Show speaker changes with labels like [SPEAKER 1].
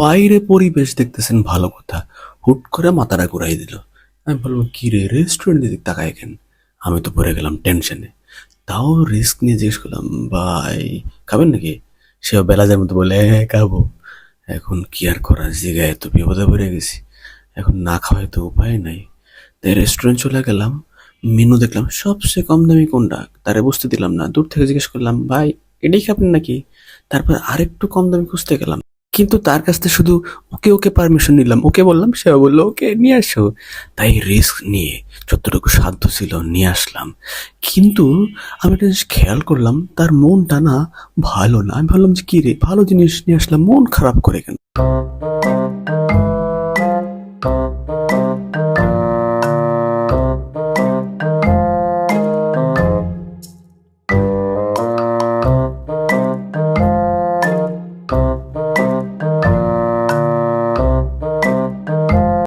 [SPEAKER 1] বাইরে পরিবেশ দেখতেছেন ভালো কথা, হুট করে মাথাটা ঘুরাই দিল। আমি বললাম, কি রে, রেস্টুরেন্ট দিকে তাকায় কেন? আমি তো পড়ে গেলাম টেনশনে। তাও রিস্ক নিয়ে জিজ্ঞেস করলাম, ভাই খাবেন নাকি? সেও বেলাজের মতো বলে, হ্যাঁ খাবো। এখন কি আর করার, জায়গায় তো বিপদে পড়ে গেছি, এখন না খাওয়াই তো উপায় নাই। তাই রেস্টুরেন্ট চলে গেলাম, মেনু দেখলাম, সবচেয়ে কম দামি কোনটা তারে বুঝতে দিলাম না, দূর থেকে জিজ্ঞেস করলাম, ভাই এটাই খাবেন নাকি? তারপর আরেকটু কম দামি খুঁজতে গেলাম, কিন্তু তার কাছ থেকে শুধু ওকে ওকে পারমিশন নিলাম, ওকে বললাম, সে বললো ওকে নিয়ে আসো। তাই রিস্ক নিয়ে যতটুকু সাধ্য ছিল নিয়ে আসলাম। কিন্তু আমি একটা জিনিস খেয়াল করলাম, তার মনটা না ভালো না। আমি ভাবলাম যে কি রে, ভালো জিনিস নিয়ে আসলাম, মন খারাপ করে কেন?